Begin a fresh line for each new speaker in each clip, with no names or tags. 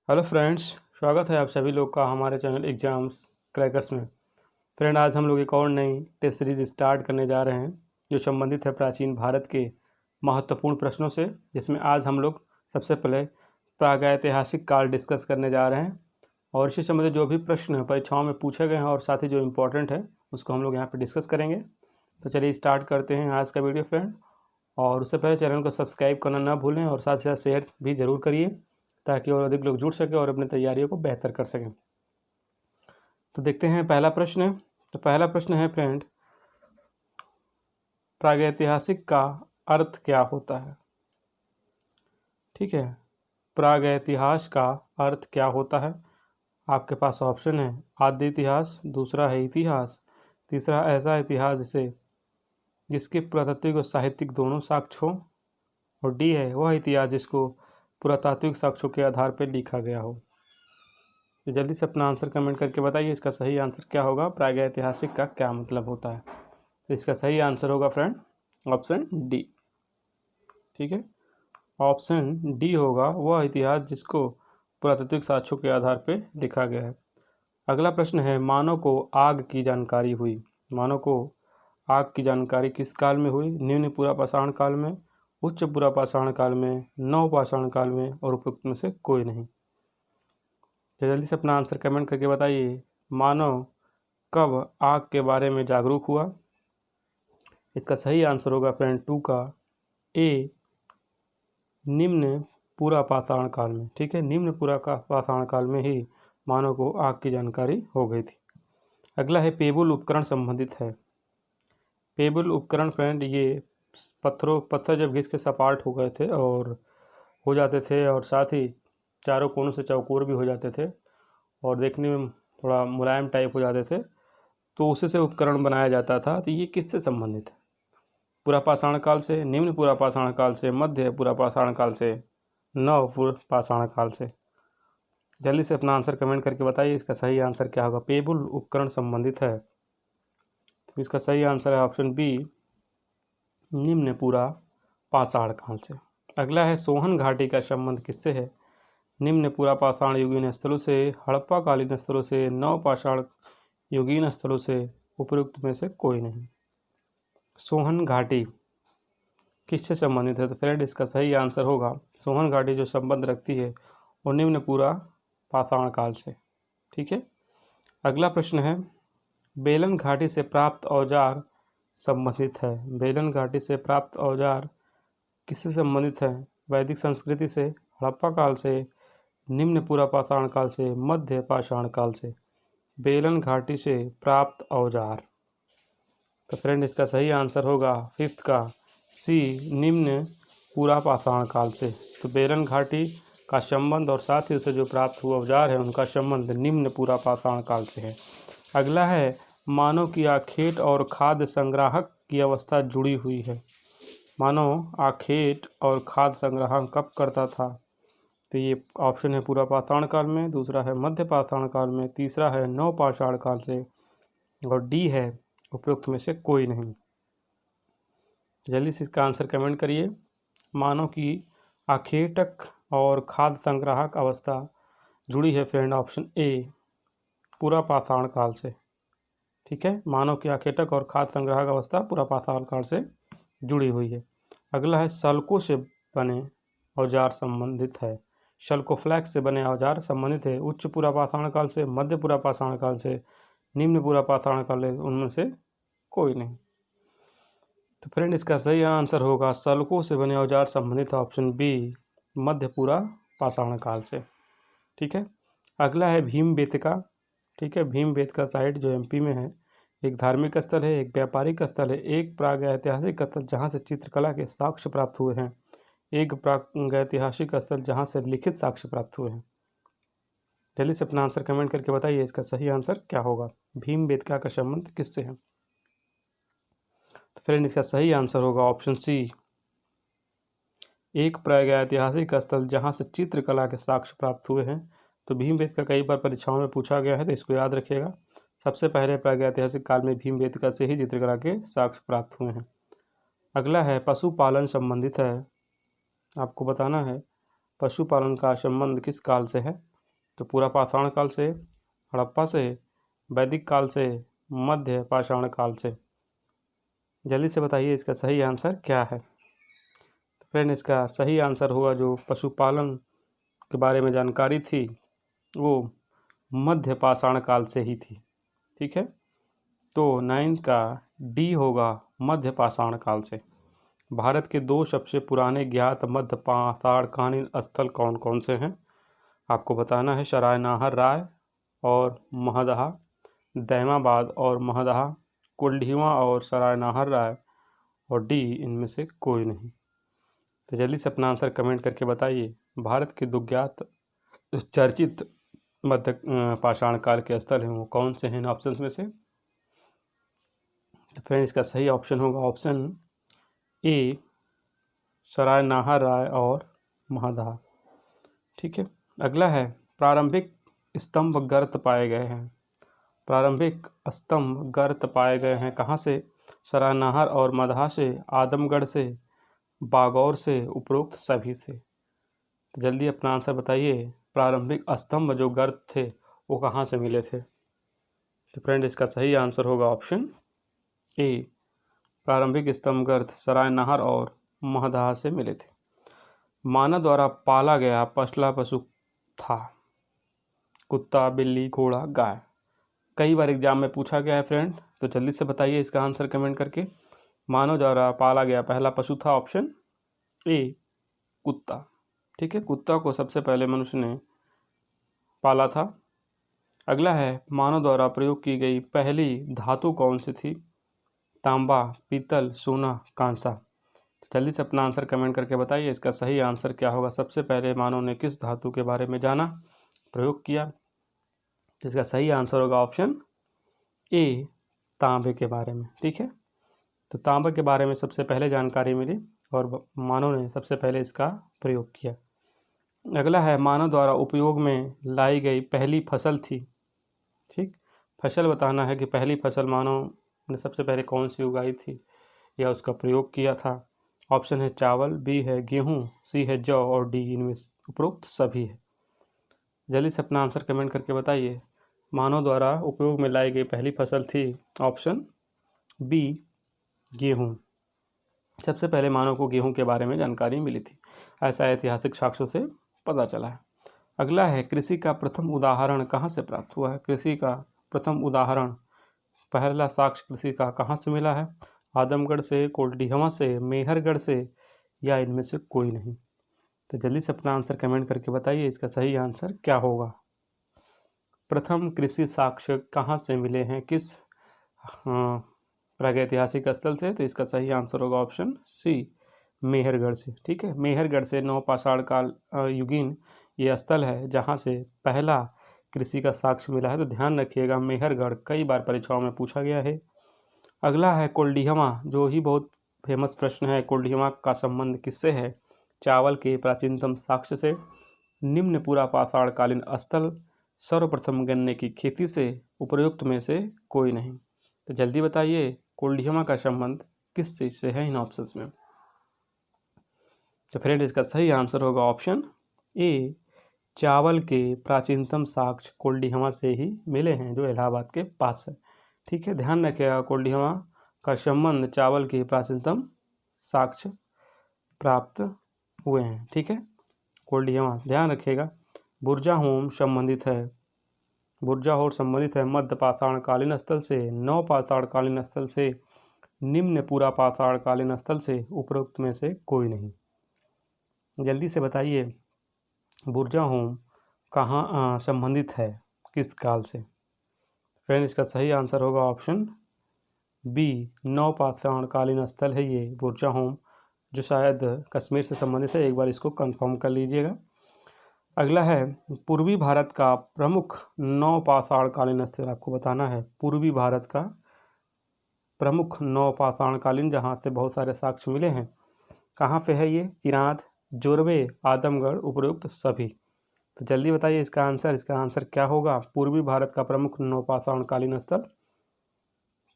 Hello friends, स्वागत है आप सभी लोग का हमारे चैनल एग्जाम्स क्रैकर्स में। फ्रेंड, आज हम लोग एक और नई टेस्ट सीरीज स्टार्ट करने जा रहे हैं जो संबंधित है प्राचीन भारत के महत्वपूर्ण प्रश्नों से, जिसमें आज हम लोग सबसे पहले प्रागैतिहासिक काल डिस्कस करने जा रहे हैं और इससे संबंधित जो भी प्रश्न परीक्षाओं में पूछे गए हैं और साथ ही जो इम्पोर्टेंट है उसको हम लोग यहाँ पर डिस्कस करेंगे। तो चलिए स्टार्ट करते हैं आज का वीडियो फ्रेंड। और उससे पहले चैनल को सब्सक्राइब करना ना भूलें और साथ ही साथ शेयर भी ज़रूर करिए ताकि और अधिक लोग जुड़ सकें और अपनी तैयारियों को बेहतर कर सकें। तो देखते हैं पहला प्रश्न। तो पहला प्रश्न है फ्रेंड, प्रागैतिहासिक का अर्थ क्या होता है? ठीक है, प्रागैतिहास का अर्थ क्या होता है? आपके पास ऑप्शन है आदि इतिहास, दूसरा है इतिहास, तीसरा ऐसा इतिहास जिसके पुरातात्विक और साहित्यिक दोनों साक्ष्य हो, और डी है वह इतिहास जिसको पुरातात्विक साक्ष्यों के आधार पर लिखा गया हो। तो जल्दी से अपना आंसर कमेंट करके बताइए इसका सही आंसर क्या होगा, प्रागैतिहासिक का क्या मतलब होता है। तो इसका सही आंसर होगा फ्रेंड ऑप्शन डी। ठीक है, ऑप्शन डी होगा वह इतिहास जिसको पुरातात्विक साक्ष्यों के आधार पर लिखा गया है। अगला प्रश्न है, मानव को आग की जानकारी हुई। मानव को आग की जानकारी किस काल में हुई? निम्न पुरापाषाण काल में, उच्च पुरापाषाण काल में, नवपाषाण काल में और उपयुक्त में से कोई नहीं। तो जल्दी से अपना आंसर कमेंट करके बताइए, मानव कब आग के बारे में जागरूक हुआ? इसका सही आंसर होगा फ्रेंड टू का ए, निम्न पुरापाषाण काल में। ठीक है, निम्न पुरापाषाण काल में ही मानव को आग की जानकारी हो गई थी। अगला है पेबुल उपकरण संबंधित है। पेबुल उपकरण फ्रेंड ये पत्थर जब घिस के सपाट हो गए थे और हो जाते थे और साथ ही चारों कोनों से चौकोर भी हो जाते थे और देखने में थोड़ा मुलायम टाइप हो जाते थे, तो उसी से उपकरण बनाया जाता था। तो ये किससे संबंधित है? पुरापाषाण काल से, निम्न पुरापाषाण काल से, मध्य पुरापाषाण काल से, नव पुरापाषाण काल से? जल्दी से अपना आंसर कमेंट करके बताइए इसका सही आंसर क्या होगा। पेबुल उपकरण संबंधित है तो इसका सही आंसर है ऑप्शन बी, निम्न पुरापाषाण काल से। अगला है सोहन घाटी का संबंध किससे है? निम्न पुरापाषाण युगीन स्थलों से, हड़प्पाकालीन स्थलों से, नवपाषाण युगीन स्थलों से, उपयुक्त में से कोई नहीं। सोहन घाटी किससे संबंधित है? तो फ्रेंड इसका सही आंसर होगा सोहन घाटी जो संबंध रखती है वो निम्न पुरापाषाण काल से। ठीक है, अगला प्रश्न है, बेलन घाटी से प्राप्त औजार संबंधित है। बेलन घाटी से प्राप्त औजार किससे संबंधित है? वैदिक संस्कृति से, हड़प्पा काल से, निम्न पुरापाषाण काल से, मध्य पाषाण काल से? बेलन घाटी से प्राप्त औजार। तो फ्रेंड इसका सही आंसर होगा फिफ्थ का सी, निम्न पुरापाषाण काल से। तो बेलन घाटी का संबंध और साथ ही उसे जो प्राप्त हुआ औजार है उनका संबंध निम्न पुरापाषाण काल से है। अगला है, मानव की आखेट और खाद्य संग्राहक की अवस्था जुड़ी हुई है। मानव आखेट और खाद्य संग्राहक कब करता था? तो ये ऑप्शन है पुरापाषाण काल में, दूसरा है मध्य पाषाण काल में, तीसरा है नवपाषाण काल से और डी है उपयुक्त में से कोई नहीं। जल्दी से इसका आंसर कमेंट करिए। मानव की आखेटक और खाद्य संग्राहक अवस्था जुड़ी है फ्रेंड ऑप्शन ए, पुरापाषाण काल से। ठीक है, मानव की आखेटक और खाद्य संग्राहक अवस्था पुरापाषाण काल से जुड़ी हुई है। अगला है, सल्कों से बने औजार संबंधित है। शल्कोफ्लैक्स से बने औजार संबंधित है उच्च पुरापाषाण काल से, मध्य पुरापाषाण काल से, निम्न पुरापाषाण काल से, उनमें से कोई नहीं। तो फ्रेंड इसका सही आंसर होगा सल्कों से बने औजार संबंधित ऑप्शन बी, मध्य पुरापाषाण काल से। ठीक है, अगला है भीमबेटका। ठीक है, भीमबेटका साइट जो एमपी में है, एक धार्मिक स्थल है, एक व्यापारिक स्थल है, एक प्रागैतिहासिक स्थल जहाँ से चित्रकला के साक्ष्य प्राप्त हुए हैं, एक प्रागैतिहासिक स्थल जहाँ से लिखित साक्ष्य प्राप्त हुए हैं। जल्दी से अपना आंसर कमेंट करके बताइए इसका सही आंसर क्या होगा। भीमबेटका का संबंध किससे है? तो फ्रेंड इसका सही आंसर होगा ऑप्शन सी, एक प्रागैतिहासिक स्थल जहाँ से चित्रकला के साक्ष्य प्राप्त हुए हैं। तो भीमबेटका कई बार परीक्षाओं में पूछा गया है तो इसको याद रखिएगा। सबसे पहले प्रागैतिहासिक काल में भीमबेटका से ही चित्रकला के साक्ष्य प्राप्त हुए हैं। अगला है, पशुपालन संबंधित है। आपको बताना है पशुपालन का संबंध किस काल से है। तो पूरा पाषाण काल से, हड़प्पा से, वैदिक काल से, मध्य पाषाण काल से। जल्दी से बताइए इसका सही आंसर क्या है। तो फ्रेंड इसका सही आंसर होगा, जो पशुपालन के बारे में जानकारी थी वो मध्य पाषाण काल से ही थी। ठीक है, तो 9th का डी होगा मध्य पाषाण काल से। भारत के 2 सबसे पुराने ज्ञात मध्य पाषाणकालीन स्थल कौन कौन से हैं आपको बताना है। सराय नाहर राय और महदहा, दैमाबाद और महदहा, कुलढीवा और सराय नाहर राय, और डी इनमें से कोई नहीं। तो जल्दी से अपना आंसर कमेंट करके बताइए। भारत के 2 ज्ञात चर्चित मध्य पाषाण काल के स्थल हैं वो कौन से हैं इन ऑप्शन में से। तो फ्रेंड इसका सही ऑप्शन होगा ऑप्शन ए, सराय नाहर राय और महदहा। ठीक है, अगला है प्रारंभिक स्तंभ गर्त पाए गए हैं। प्रारंभिक स्तंभ गर्त पाए गए हैं कहाँ से? सराय नाहर और मदहा से, आदमगढ़ से, बागौर से, उपरोक्त सभी से। तो जल्दी अपना आंसर बताइए, प्रारंभिक स्तंभ जो गर्त थे वो कहाँ से मिले थे। तो फ्रेंड इसका सही आंसर होगा ऑप्शन ए, प्रारंभिक स्तंभ गर्त सराय नाहर और महदहा से मिले थे। मानव द्वारा पाला गया पछला पशु था? कुत्ता, बिल्ली, घोड़ा, गाय। कई बार एग्जाम में पूछा गया है फ्रेंड, तो जल्दी से बताइए इसका आंसर कमेंट करके। मानव द्वारा पाला गया पहला पशु था ऑप्शन ए, कुत्ता। ठीक है, कुत्ता को सबसे पहले मनुष्य ने पाला था। अगला है मानव द्वारा प्रयोग की गई पहली धातु कौन सी थी? तांबा, पीतल, सोना, कांसा। जल्दी से अपना आंसर कमेंट करके बताइए इसका सही आंसर क्या होगा। सबसे पहले मानव ने किस धातु के बारे में जाना, प्रयोग किया? इसका सही आंसर होगा ऑप्शन ए, तांबे के बारे में। ठीक है, तो तांबे के बारे में सबसे पहले जानकारी मिली और मानव ने सबसे पहले इसका प्रयोग किया। अगला है मानव द्वारा उपयोग में लाई गई पहली फसल थी। ठीक, फसल बताना है कि पहली फसल मानव ने सबसे पहले कौन सी उगाई थी या उसका प्रयोग किया था। ऑप्शन है चावल, बी है गेहूँ, सी है जौ और डी इनमें उपरोक्त सभी है। जल्दी से अपना आंसर कमेंट करके बताइए। मानव द्वारा उपयोग में लाई गई पहली फसल थी ऑप्शन बी, गेहूँ। सबसे पहले मानव को गेहूं के बारे में जानकारी मिली थी, ऐसा ऐतिहासिक साक्ष्यों से पता चला है। अगला है कृषि का प्रथम उदाहरण कहाँ से प्राप्त हुआ है? कृषि का प्रथम उदाहरण, पहला साक्ष्य कृषि का कहाँ से मिला है? आदमगढ़ से, कोल्डीहवा से, मेहरगढ़ से, या इनमें से कोई नहीं। तो जल्दी से अपना आंसर कमेंट करके बताइए इसका सही आंसर क्या होगा। प्रथम कृषि साक्ष्य कहाँ से मिले हैं, किस प्रागैतिहासिक स्थल से? तो इसका सही आंसर होगा ऑप्शन सी, मेहरगढ़ से। ठीक है, मेहरगढ़ से नवपाषाण काल युगीन ये स्थल है जहाँ से पहला कृषि का साक्ष्य मिला है। तो ध्यान रखिएगा, मेहरगढ़ कई बार परीक्षाओं में पूछा गया है। अगला है कोल्डीहवा, जो ही बहुत फेमस प्रश्न है। कोल्डीहवा का संबंध किससे है? चावल के प्राचीनतम साक्ष्य से, निम्न पूरा पाषाण कालीन स्थल, सर्वप्रथम गन्ने की खेती से, उपयुक्त में से कोई नहीं। तो जल्दी बताइए कोल्डीहवा का संबंध किस चीज से है इन ऑप्शंस में। तो फ्रेंड इसका सही आंसर होगा ऑप्शन ए, चावल के प्राचीनतम साक्ष्य कोल्डीहवा से ही मिले हैं, जो इलाहाबाद के पास है। ठीक है, ध्यान रखिएगा कोल्डीहवा का संबंध चावल के प्राचीनतम साक्ष्य प्राप्त हुए हैं। ठीक है, कोल्डीहवा ध्यान रखिएगा। बुरजाहोम संबंधित है, बुरजाहोर संबंधित है मध्य पाषाण कालीन स्थल से, नव पाषाण कालीन स्थल से, निम्न पूरा पाषाण कालीन स्थल से, उपरोक्त में से कोई नहीं। जल्दी से बताइए बुरजाहोम कहाँ संबंधित है, किस काल से? फ्रेंड इसका सही आंसर होगा ऑप्शन बी, नव पाषाण कालीन स्थल है ये बुरजाहोम, जो शायद कश्मीर से संबंधित है। एक बार इसको कंफर्म कर लीजिएगा। अगला है पूर्वी भारत का प्रमुख नव पाषाण कालीन स्थल आपको बताना है। पूर्वी भारत का प्रमुख नव पाषाण कालीन जहाँ से बहुत सारे साक्ष्य मिले हैं, कहाँ पे है ये? चिरांद, जोरवे, आदमगढ़, उपरोक्त सभी। तो जल्दी बताइए इसका आंसर। इसका आंसर क्या होगा? पूर्वी भारत का प्रमुख नव पाषाण कालीन स्थल।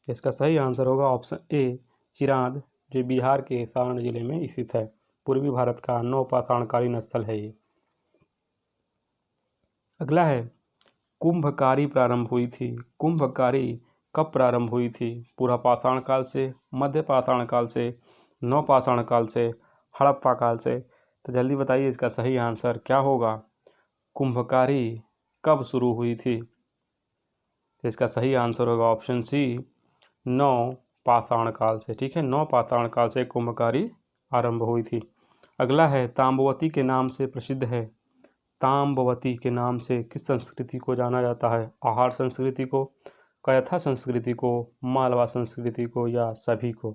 इसका सही आंसर होगा ऑप्शन ए, चिरांद, जो बिहार के सारण जिले में स्थित है। पूर्वी भारत का नव पाषाण कालीन स्थल है ये। अगला है कुंभकारी प्रारंभ हुई थी। कुंभकारी कब प्रारंभ हुई थी? पूरा पाषाण काल से, मध्य पाषाण काल से, नवपाषाण काल से, हड़प्पा काल से? तो जल्दी बताइए इसका सही आंसर क्या होगा। कुंभकारी कब शुरू हुई थी? इसका सही आंसर होगा ऑप्शन सी, नवपाषाण काल से। ठीक है, नवपाषाण काल से कुंभकारी आरंभ हुई थी। अगला है ताम्रवती के नाम से प्रसिद्ध है। ताम्रवती के नाम से किस संस्कृति को जाना जाता है? आहार संस्कृति को, कयथा संस्कृति को, मालवा संस्कृति को, या सभी को?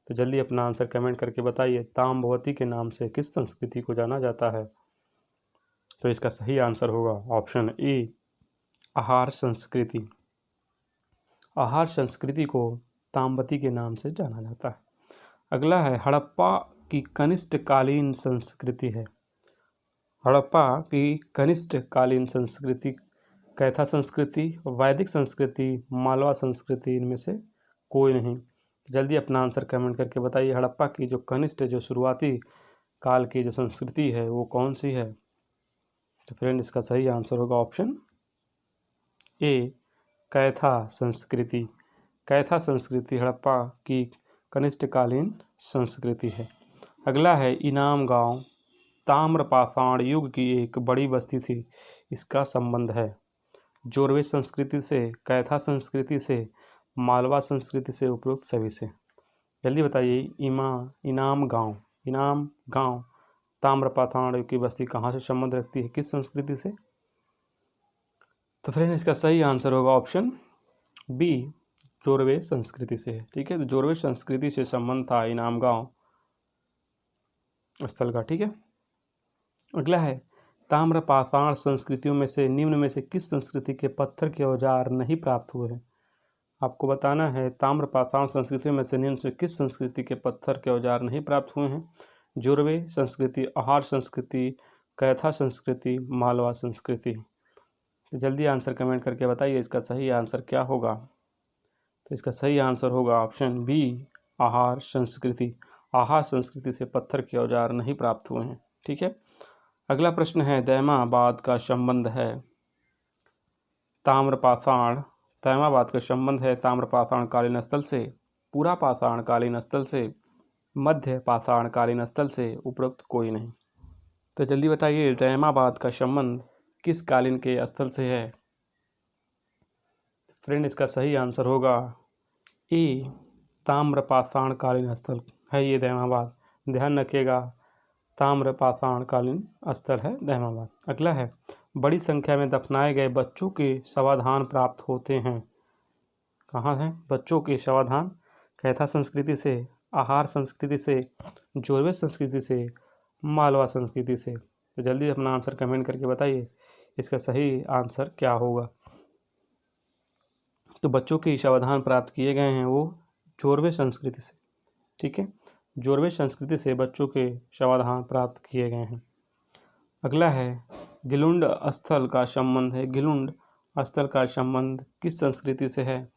तो जल्दी अपना आंसर कमेंट करके बताइए, ताम्रवती के नाम से किस संस्कृति को जाना जाता है? तो इसका सही आंसर होगा ऑप्शन ए, आहार संस्कृति। आहार संस्कृति को ताम्रवती के नाम से जाना जाता है। अगला है हड़प्पा की कनिष्ठ कालीन संस्कृति है। हड़प्पा की कनिष्ठ कालीन संस्कृति कैथा संस्कृति, वैदिक संस्कृति, मालवा संस्कृति, इनमें से कोई नहीं। जल्दी अपना आंसर कमेंट करके बताइए, हड़प्पा की जो कनिष्ठ, जो शुरुआती काल की जो संस्कृति है वो कौन सी है? तो फ्रेंड इसका सही आंसर होगा ऑप्शन ए, कैथा संस्कृति। कैथा संस्कृति हड़प्पा की कनिष्ठकालीन संस्कृति है। अगला है इनाम गांव ताम्रपाषाण युग की एक बड़ी बस्ती थी, इसका संबंध है जोरवे संस्कृति से, कैथा संस्कृति से, मालवा संस्कृति से, उपरोक्त सभी से? जल्दी बताइए, इनाम गांव ताम्रपाषाण युग की बस्ती कहाँ से संबंध रखती है, किस संस्कृति से? तो फ्रेंड इसका सही आंसर होगा ऑप्शन बी, जोरवे संस्कृति से। ठीक है, तो जोरवे संस्कृति से संबंध था इनाम गांव स्थल का। ठीक है, अगला है ताम्रपाषाण संस्कृतियों में से निम्न में से किस संस्कृति के पत्थर के औजार नहीं प्राप्त हुए हैं? आपको बताना है ताम्रपाषाण संस्कृतियों में से निम्न से किस संस्कृति के पत्थर के औजार नहीं प्राप्त हुए हैं? जोरवे संस्कृति, आहार संस्कृति, कैथा संस्कृति, मालवा संस्कृति? तो जल्दी आंसर कमेंट करके बताइए इसका सही आंसर क्या होगा। तो इसका सही आंसर होगा ऑप्शन बी, आहार संस्कृति। आहार संस्कृति से पत्थर के औजार नहीं प्राप्त हुए हैं। ठीक है, अगला प्रश्न है दैमाबाद का संबंध है दैमाबाद का संबंध है ताम्रपाषाण कालीन स्थल से, पूरा पाषाण कालीन स्थल से, मध्य पाषाण कालीन स्थल से, उपरोक्त कोई नहीं? तो जल्दी बताइए दैमाबाद का संबंध किस कालीन के स्थल से है? फ्रेंड इसका सही आंसर होगा ए, ताम्रपाषाण कालीन स्थल है ये दैमाबाद। ध्यान रखिएगा, ताम्रपाषाण कालीन स्थल है दैमाबाद। अगला है बड़ी संख्या में दफनाए गए बच्चों के शवाधान प्राप्त होते हैं। कहाँ हैं बच्चों के शवाधान? कैथा संस्कृति से, आहार संस्कृति से, जोरवे संस्कृति से, मालवा संस्कृति से? तो जल्दी अपना आंसर कमेंट करके बताइए इसका सही आंसर क्या होगा। तो बच्चों के शवाधान प्राप्त किए गए हैं वो जोरवे संस्कृति से। ठीक है, जोरवे संस्कृति से बच्चों के शवाधान प्राप्त किए गए हैं। अगला है गिलुंड स्थल का संबंध है। गिलुंड स्थल का संबंध किस संस्कृति से है?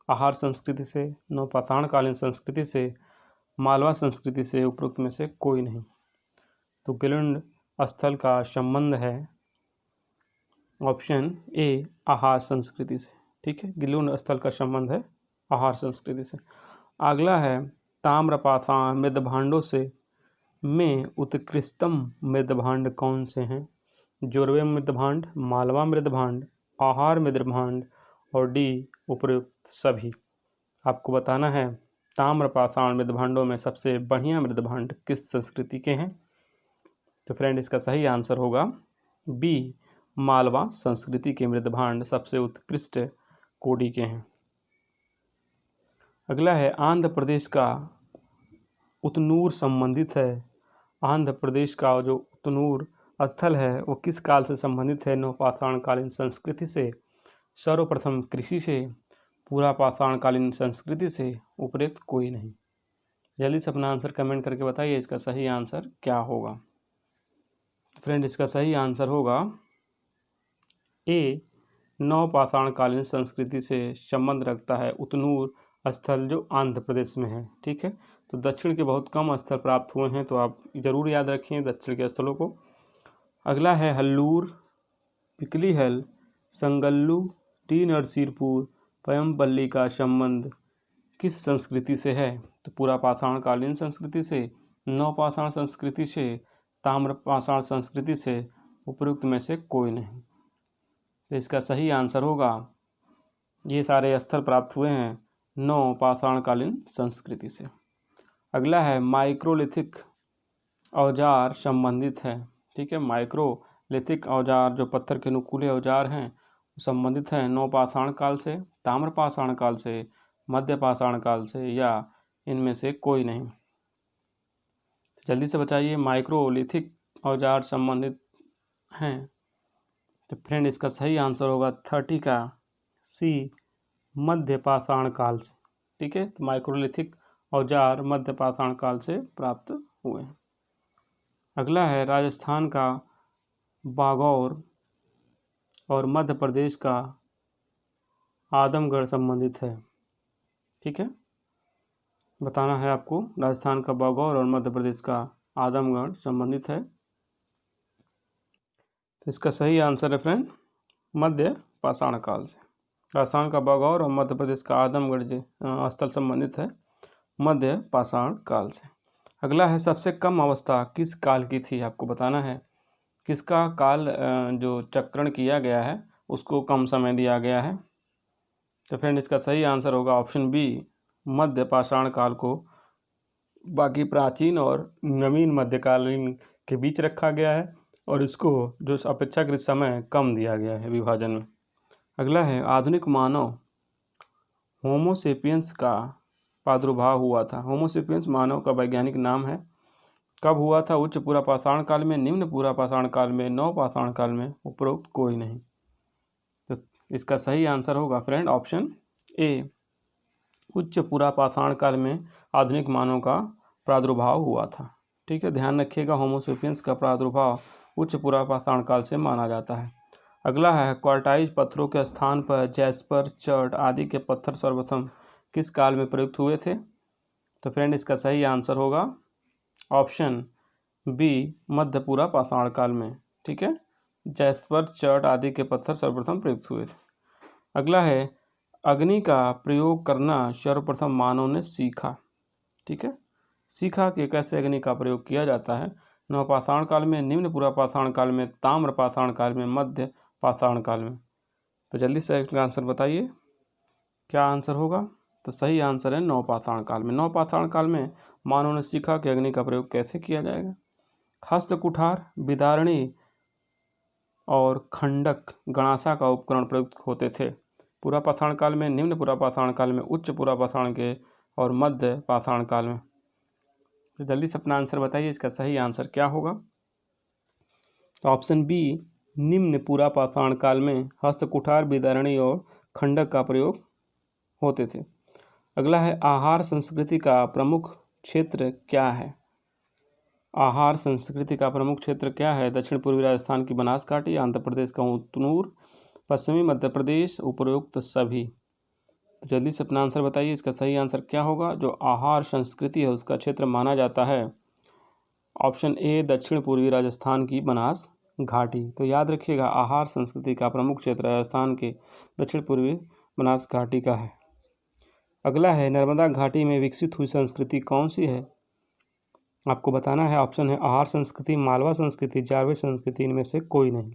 आहार संस्कृति से, नवपाषाण कालीन संस्कृति से, मालवा संस्कृति से, उपरोक्त में से कोई नहीं? तो गिलुंड स्थल का संबंध है ऑप्शन ए, आहार संस्कृति से। ठीक है, गिलुंड स्थल का संबंध है आहार संस्कृति से। अगला है ताम्रपाषाण मृदभांडों से में उत्कृष्टतम मृदभांड कौन से हैं? जोरवे मृदभांड, मालवा मृदभांड, आहार मृदभांड, और डी, उपरोक्त सभी? आपको बताना है ताम्रपाषाण मृदभांडों में सबसे बढ़िया मृदभांड किस संस्कृति के हैं? तो फ्रेंड इसका सही आंसर होगा बी, मालवा संस्कृति के मृदभांड सबसे उत्कृष्ट कोटि के हैं। अगला है आंध्र प्रदेश का उतनूर संबंधित है। आंध्र प्रदेश का जो उतनूर स्थल है वो किस काल से संबंधित है? नवपाषाण कालीन संस्कृति से, सर्वप्रथम कृषि से, पूरा पाषाण कालीन संस्कृति से, उपरोक्त कोई नहीं? जल्दी से अपना आंसर कमेंट करके बताइए इसका सही आंसर क्या होगा। फ्रेंड इसका सही आंसर होगा ए, नवपाषाण कालीन संस्कृति से संबंध रखता है उतनूर स्थल जो आंध्र प्रदेश में है। ठीक है, तो दक्षिण के बहुत कम स्थल प्राप्त हुए हैं, तो आप जरूर याद रखें दक्षिण के स्थलों को। अगला है हल्लूर पिकलीहल, संगल्लू, टी नरसिरपुर, पयमपल्ली का संबंध किस संस्कृति से है? तो पुरापाषाण कालीन संस्कृति से, नवपाषाण संस्कृति से, ताम्रपाषाण संस्कृति से, उपरोक्त में से कोई नहीं। तो इसका सही आंसर होगा, ये सारे स्थल प्राप्त हुए हैं नवपाषाण कालीन संस्कृति से। अगला है माइक्रोलिथिक औजार संबंधित है। ठीक है, माइक्रोलिथिक औजार जो पत्थर के नुकीले औजार हैं संबंधित हैं नवपाषाण काल से, ताम्रपाषाण काल से, मध्यपाषाण काल से, या इनमें से कोई नहीं। जल्दी से बताइए, माइक्रोलिथिक औजार संबंधित हैं। तो फ्रेंड इसका सही आंसर होगा 30 का सी, मध्यपाषाण काल से। ठीक है, तो माइक्रोलिथिक औजार मध्यपाषाण काल से प्राप्त हुए हैं। अगला है राजस्थान का बागौर और मध्य प्रदेश का आदमगढ़ संबंधित है। ठीक है, बताना है आपको, राजस्थान का बागौर और मध्य प्रदेश का आदमगढ़ संबंधित है। तो इसका सही आंसर है फ्रेंड मध्य पाषाण काल से। राजस्थान का बागौर और मध्य प्रदेश का आदमगढ़ स्थल संबंधित है मध्य पाषाण काल से। अगला है सबसे कम अवस्था किस काल की थी? आपको बताना है किसका काल जो चक्रण किया गया है उसको कम समय दिया गया है। तो फ्रेंड इसका सही आंसर होगा ऑप्शन बी, मध्य पाषाण काल को बाकी प्राचीन और नवीन मध्यकालीन के बीच रखा गया है और इसको जो अपेक्षाकृत समय कम दिया गया है विभाजन में। अगला है आधुनिक मानव होमोसेपियंस का प्रादुर्भाव हुआ था। होमोसेपियंस मानव का वैज्ञानिक नाम है। कब हुआ था? उच्च पुरापाषाण काल में, निम्न पुरापाषाण काल में, नवपाषाण काल में, उपरोक्त कोई नहीं। तो इसका सही आंसर होगा फ्रेंड ऑप्शन ए, उच्च पुरापाषाण काल में आधुनिक मानव का प्रादुर्भाव हुआ था। ठीक है, ध्यान रखिएगा, होमोसेपियंस का प्रादुर्भाव उच्च पुरापाषाण काल से माना जाता है। अगला है क्वार्टाइज पत्थरों के स्थान पर जैस्पर, चर्ट आदि के पत्थर सर्वप्रथम किस काल में प्रयुक्त हुए थे? तो फ्रेंड इसका सही आंसर होगा ऑप्शन बी, मध्य पुरापाषाण काल में। ठीक है, जैस्पर, चर्ट आदि के पत्थर सर्वप्रथम प्रयुक्त हुए थे। अगला है अग्नि का प्रयोग करना सर्वप्रथम मानव ने सीखा। ठीक है, सीखा कि कैसे अग्नि का प्रयोग किया जाता है। नवपाषाण काल में, निम्न पुरापाषाण काल में, ताम्रपाषाण काल में, मध्य पाषाण काल में। तो जल्दी से इसका आंसर बताइए, क्या आंसर होगा? तो सही आंसर है नवपाषाण काल में। नवपाषाण काल में मानव ने सीखा कि अग्नि का प्रयोग कैसे किया जाएगा। हस्त कुठार, विदारणी और खंडक गणासा का उपकरण प्रयुक्त होते थे पुरापाषाण काल में, निम्न पुरापाषाण काल में, उच्च पुरापाषाण के और मध्य पाषाण काल में। तो जल्दी से अपना आंसर बताइए, इसका सही आंसर क्या होगा? तो ऑप्शन बी, निम्न पुरापाषाण काल में हस्त कुठार, विदारणी और खंडक का प्रयोग होते थे। अगला है आहार संस्कृति का प्रमुख क्षेत्र क्या है? आहार संस्कृति का प्रमुख क्षेत्र क्या है? दक्षिण पूर्वी राजस्थान की बनासकाठी, आंध्र प्रदेश का उतनूर, पश्चिमी मध्य प्रदेश, उपरोक्त सभी। तो जल्दी से अपना आंसर बताइए, इसका सही आंसर क्या होगा? जो आहार संस्कृति है उसका क्षेत्र माना जाता है ऑप्शन ए, दक्षिण पूर्वी राजस्थान की बनास घाटी। तो याद रखिएगा, आहार संस्कृति का प्रमुख क्षेत्र राजस्थान के दक्षिण पूर्वी बनास घाटी का है। अगला है नर्मदा घाटी में विकसित हुई संस्कृति कौन सी है? आपको बताना है, ऑप्शन है आहार संस्कृति, मालवा संस्कृति, जारवे संस्कृति, इनमें से कोई नहीं।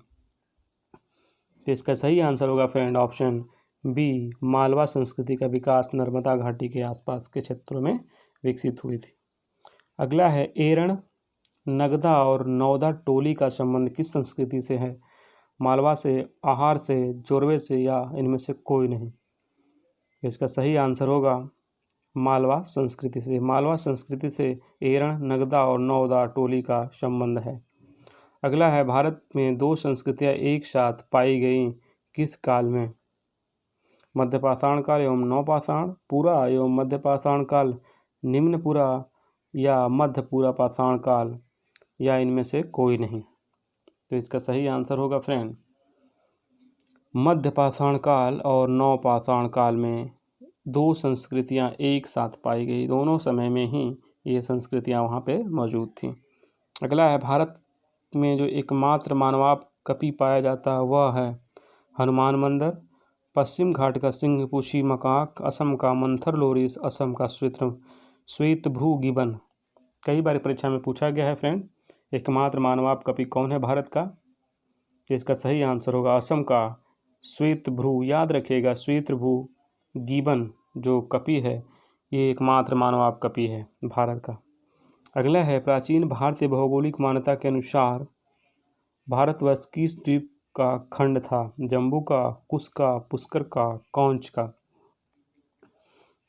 तो इसका सही आंसर होगा फ्रेंड ऑप्शन बी, मालवा संस्कृति का विकास नर्मदा घाटी के आसपास के क्षेत्रों में विकसित हुई थी। अगला है एरण, नगदा और नौदा टोली का संबंध किस संस्कृति से है? मालवा से, आहार से, जोरवे से, या इनमें से कोई नहीं। इसका सही आंसर होगा मालवा संस्कृति से। मालवा संस्कृति से एरण, नगदा और नौदा टोली का संबंध है। अगला है भारत में दो संस्कृतियां एक साथ पाई गई किस काल में? मध्यपाषाण काल एवं नवपाषाण, पूरा एवं मध्यपाषाण काल, निम्न पूरा या मध्य पूरा पाषाण काल, या इनमें से कोई नहीं। तो इसका सही आंसर होगा फ्रेंड मध्यपाषाण काल और नवपाषाण काल में दो संस्कृतियां एक साथ पाई गई। दोनों समय में ही ये संस्कृतियां वहाँ पे मौजूद थीं। अगला है भारत में जो एकमात्र मानवाप कपि पाया जाता है वह है हनुमान मंदिर, पश्चिम घाट का सिंहपूछी मकाक, असम का मंथर लोरिस, असम का श्वेतभ्रू गिबन। कई बार परीक्षा में पूछा गया है फ्रेंड, एकमात्र मानवाप कपि कौन है भारत का? तो इसका सही आंसर होगा असम का श्वेतभ्रू। याद रखिएगा, श्वेतभ्रू गिबन जो कपि है ये एकमात्र मानवाप कपि है भारत का। अगला है, प्राचीन भारतीय भौगोलिक मान्यता के अनुसार भारतवर्ष किस द्वीप का खंड था? जम्बू का, कुश का, पुष्कर का, कौंच का?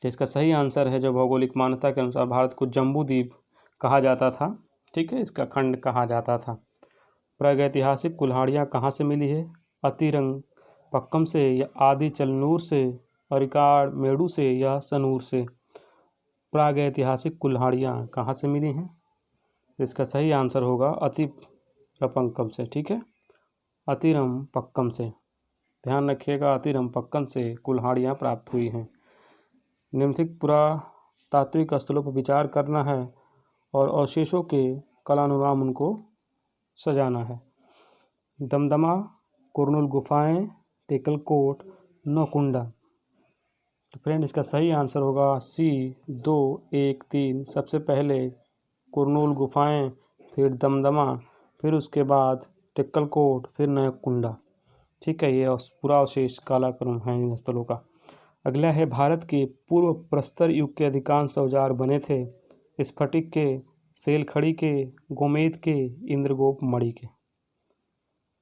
तो इसका सही आंसर है, जो भौगोलिक मान्यता के अनुसार भारत को जम्बू द्वीप कहा जाता था। ठीक है, इसका खंड कहा जाता था। प्रागैतिहासिक कुल्हाड़ियाँ कहाँ से मिली है? अतिरंग पक्कम से, या आदि चलनूर से, अरिकाड़ मेड़ू से, या सनूर से? प्रागैतिहासिक कुल्हाड़ियाँ कहाँ से मिली हैं? इसका सही आंसर होगा अतिरपक्कम से। ठीक है, अतिरम पक्कम से, ध्यान रखिएगा, अतिरम पक्कम से कुल्हाड़ियाँ प्राप्त हुई हैं। निम्नलिखित पुरातात्विक स्थलों पर विचार करना है और अवशेषों के कालानुक्रम उनको सजाना है। दमदमा, कुरनूल गुफाएं, टेकलकोट, नौकुंडा। तो फ्रेंड इसका सही आंसर होगा सी 2, 1, 3। सबसे पहले कुरनूल गुफाएं, फिर दमदमा, फिर उसके बाद टेकलकोट, फिर नौकुंडा। ठीक है, ये पूरा अवशेष कालाक्रम है इन स्थलों का। अगला है, भारत के पूर्व प्रस्तर युग के अधिकांश औजार बने थे स्फटिक के, सेलखड़ी के, गोमेद के, इंद्रगोप मणि के।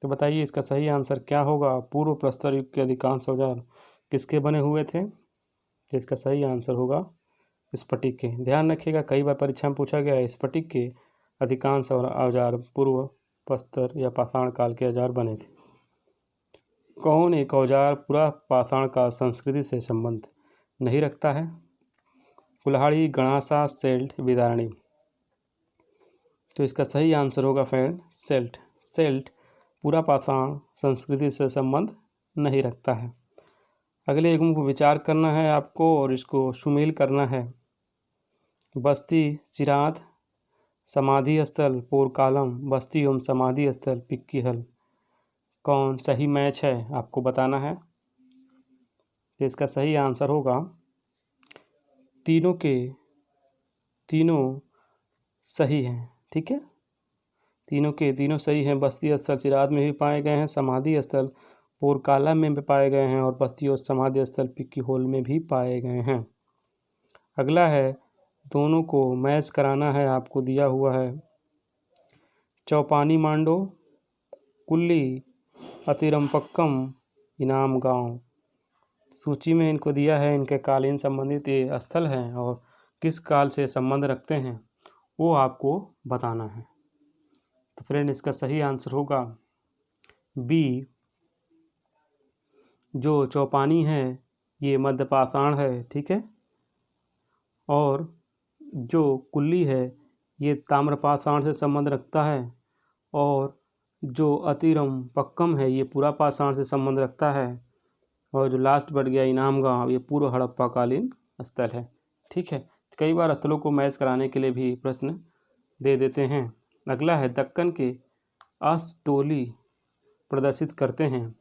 तो बताइए इसका सही आंसर क्या होगा? पूर्व प्रस्तर युग के अधिकांश औजार किसके बने हुए थे? तो इसका सही आंसर होगा स्फटिक के। ध्यान रखिएगा, कई बार परीक्षा में पूछा गया है, स्फटिक के अधिकांश औजार पूर्व प्रस्तर या पाषाण काल के औजार बने थे। कौन एक औजार पूरा पाषाण काल संस्कृति से संबंध नहीं रखता है? कुल्हाड़ी, गणासा, सेल्ट, विदारणी। तो इसका सही आंसर होगा फ्रेंड सेल्ट। सेल्ट पूरा पाषाण संस्कृति से संबंध नहीं रखता है। अगले एक को विचार करना है आपको और इसको सुमेल करना है। बस्ती चिराद, समाधि स्थल पोरकालम, बस्ती एवं समाधि स्थल पिक्कीहल। कौन सही मैच है आपको बताना है। तो इसका सही आंसर होगा तीनों के तीनों सही हैं। ठीक है, तीनों के तीनों सही हैं। बस्ती स्थल चिराद में भी पाए गए हैं, समाधि स्थल पोरकालम में भी पाए गए हैं और बस्ती और समाधि स्थल पिक्कीहोल में भी पाए गए हैं। अगला है, दोनों को मैच कराना है, आपको दिया हुआ है चौपानी मांडो, कुल्ली, अतिरमपक्कम, इनाम गांव। सूची में इनको दिया है, इनके कालीन संबंधित ये स्थल हैं और किस काल से संबंध रखते हैं वो आपको बताना है। तो फ्रेंड इसका सही आंसर होगा बी, जो चौपानी है ये मध्य पाषाण है। ठीक है, और जो कुल्ली है ये ताम्रपाषाण से संबंध रखता है और जो अतिरम पक्कम है ये पूरा पाषाण से संबंध रखता है और जो लास्ट बढ़ गया इनाम गांव ये पूर्व हड़प्पा कालीन स्थल है। ठीक है, कई बार स्थलों को मैच कराने के लिए भी प्रश्न दे देते हैं। अगला है, दक्कन के अष्टोली प्रदर्शित करते हैं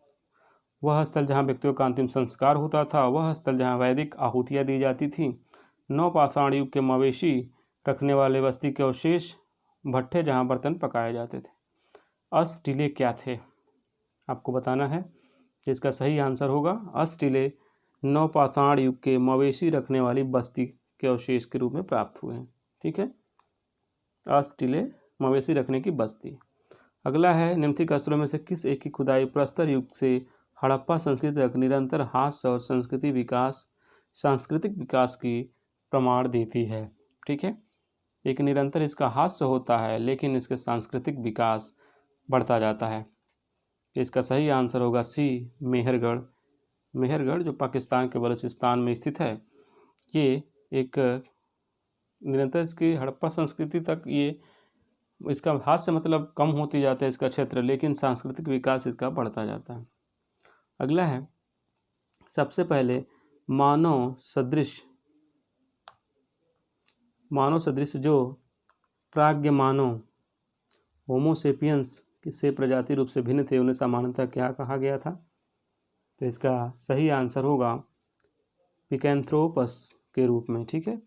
वह स्थल जहाँ व्यक्तियों का अंतिम संस्कार होता था, वह स्थल जहाँ वैदिक आहुतियाँ दी जाती थी, नवपाषाण युग के मवेशी रखने वाले बस्ती के अवशेष, भट्ठे जहाँ बर्तन पकाए जाते थे। अष्टटिले क्या थे आपको बताना है। इसका सही आंसर होगा अष्टटिले नवपाषाण युग के मवेशी रखने वाली बस्ती के अवशेष के रूप में प्राप्त हुए हैं। ठीक है, अष्टटिले मवेशी रखने की बस्ती। अगला है, निम्नलिखित स्थलों में से किस एक की खुदाई प्रस्तर युग से हड़प्पा संस्कृति तक निरंतर हास्य और सांस्कृतिक विकास की प्रमाण देती है? ठीक है, एक निरंतर इसका हास्य होता है लेकिन इसके सांस्कृतिक विकास बढ़ता जाता है। इसका सही आंसर होगा सी, मेहरगढ़। मेहरगढ़ जो पाकिस्तान के बलूचिस्तान में स्थित है, ये एक निरंतर इसकी हड़प्पा संस्कृति तक ये इसका हास्य मतलब कम होती जाता है इसका क्षेत्र, लेकिन सांस्कृतिक विकास इसका बढ़ता जाता है। अगला है, सबसे पहले मानव सदृश जो प्राज्ञ मानव होमोसेपियंस किससे प्रजाति रूप से भिन्न थे उन्हें सामान्यतः क्या कहा गया था? तो इसका सही आंसर होगा पिकैंथ्रोपस के रूप में। ठीक है।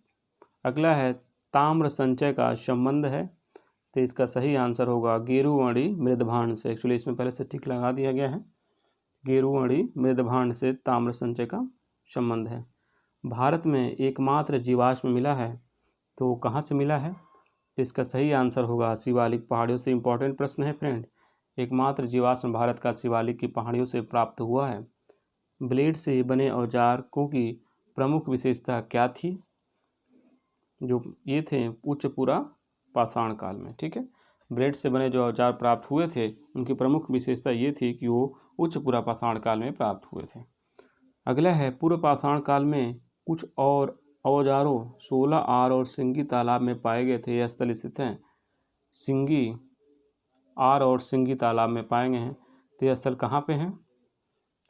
अगला है ताम्र संचय का संबंध है, तो इसका सही आंसर होगा गेरुवणी मृदभांड से। एक्चुअली इसमें पहले से टिक लगा दिया गया है। गेरुवणी मृदभांड से ताम्र संचय का संबंध है। भारत में एकमात्र जीवाश्म मिला है, तो कहाँ से मिला है? इसका सही आंसर होगा शिवालिक पहाड़ियों से। इंपॉर्टेंट प्रश्न है फ्रेंड। एकमात्र जीवाश्म भारत का शिवालिक की पहाड़ियों से प्राप्त हुआ है। ब्लेड से बने औजारों की प्रमुख विशेषता क्या थी? जो ये थे उच्च पुरा पाषाण काल में। ठीक है। ब्लेड से बने जो औजार प्राप्त हुए थे उनकी प्रमुख विशेषता ये थी कि वो उच्च पुरा पाषाण काल में प्राप्त हुए थे। अगला है पूर्व पाषाण काल में कुछ और औजारों 16 आर और सिंगी तालाब में पाए गए थे। यह स्थल स्थित हैं। सिंगी आर और सिंगी तालाब में पाए गए हैं। तो यह स्थल कहाँ पे हैं?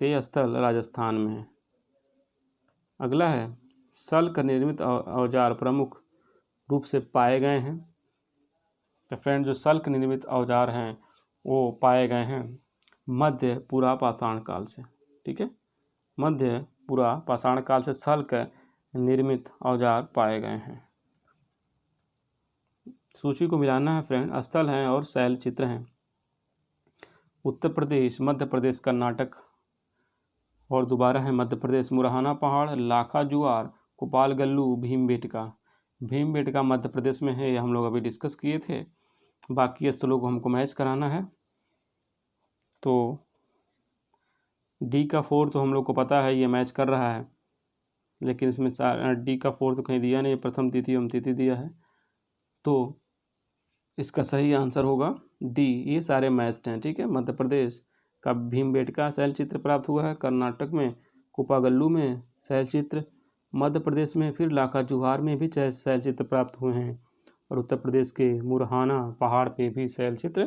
तो यह स्थल राजस्थान में है। अगला है सल्क निर्मित औजार प्रमुख रूप से पाए गए हैं। तो फ्रेंड जो सल्क निर्मित औजार हैं वो पाए गए हैं मध्य पुरा पाषाण काल से। ठीक है। मध्य पुरा पाषाण काल से सल्क निर्मित औजार पाए गए हैं। सूची को मिलाना है फ्रेंड। स्थल हैं और शैल चित्र हैं। उत्तर प्रदेश, मध्य प्रदेश, कर्नाटक और दोबारा है मध्य प्रदेश। मुरहाना पहाड़, लाखा जुआर, कुपाल गल्लू, भीमबेटका। भीमबेटका मध्य प्रदेश में है, ये हम लोग अभी डिस्कस किए थे। बाकी स्थलों को हमको मैच कराना है। तो डी का 4 तो हम लोग को पता है ये मैच कर रहा है, लेकिन इसमें डी का 4 तो कहीं दिया नहीं, प्रथम तिथि एवं तिथि दिया है। तो इसका सही आंसर होगा डी। ये सारे मैच्ड हैं। ठीक है। मध्य प्रदेश का भीमबेटका शैल चित्र प्राप्त हुआ है, कर्नाटक में कुपागल्लू में शैल चित्र, मध्य प्रदेश में फिर लाखा जुहार में भी शैल चित्र प्राप्त हुए हैं, और उत्तर प्रदेश के मुरहाना पहाड़ पे भी शैल चित्र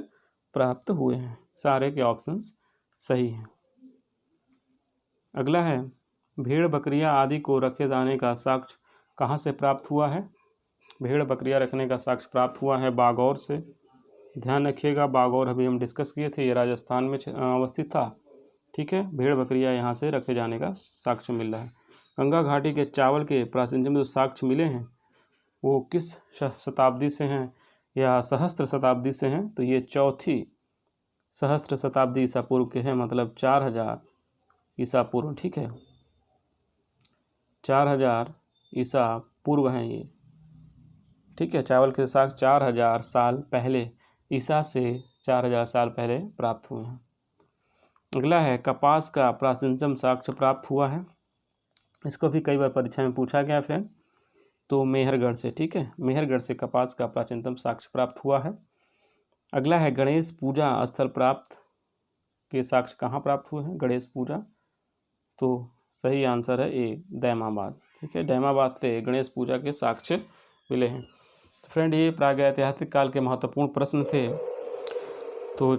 प्राप्त हुए हैं। सारे के ऑप्शंस सही हैं। अगला है भेड़ बकरियां आदि को रखे जाने का साक्ष्य कहाँ से प्राप्त हुआ है? भेड़ बकरियां रखने का साक्ष्य प्राप्त हुआ है बागौर से। ध्यान रखिएगा, बागौर अभी हम डिस्कस किए थे, ये राजस्थान में अवस्थित था। ठीक है। भेड़ बकरियां यहाँ से रखे जाने का साक्ष्य मिल रहा है। गंगा घाटी के चावल के प्राचीनतम जो साक्ष्य मिले हैं वो किस शताब्दी से हैं या सहस्त्र शताब्दी से हैं? तो ये चौथी सहस्त्र शताब्दी ईसा पूर्व के हैं, मतलब 4000 ईसा पूर्व। ठीक है। 4000 ईसा पूर्व हैं ये। ठीक है। चावल के साग 4000 साल पहले, ईसा से 4000 साल पहले प्राप्त हुए हैं। अगला है कपास का प्राचीनतम साक्ष्य प्राप्त हुआ है। इसको भी कई बार परीक्षा में पूछा गया फ्रेंड। तो मेहरगढ़ से। ठीक है। मेहरगढ़ से कपास का प्राचीनतम साक्ष्य प्राप्त हुआ है। अगला है गणेश पूजा स्थल प्राप्त के साक्ष्य कहाँ प्राप्त हुए हैं? गणेश पूजा, तो सही आंसर है ए, दैमाबाद। ठीक है। दैमाबाद से गणेश पूजा के साक्ष्य मिले हैं। फ्रेंड ये प्रागैतिहासिक काल के महत्वपूर्ण प्रश्न थे। तो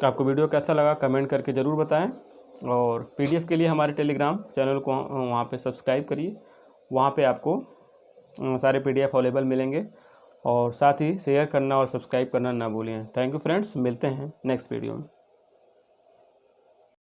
आपको वीडियो कैसा लगा कमेंट करके ज़रूर बताएं, और पीडीएफ के लिए हमारे टेलीग्राम चैनल को वहाँ पे सब्सक्राइब करिए। वहाँ पे आपको सारे पीडीएफ अवेलेबल मिलेंगे, और साथ ही शेयर करना और सब्सक्राइब करना ना भूलिए। थैंक यू फ्रेंड्स, मिलते हैं नेक्स्ट वीडियो में।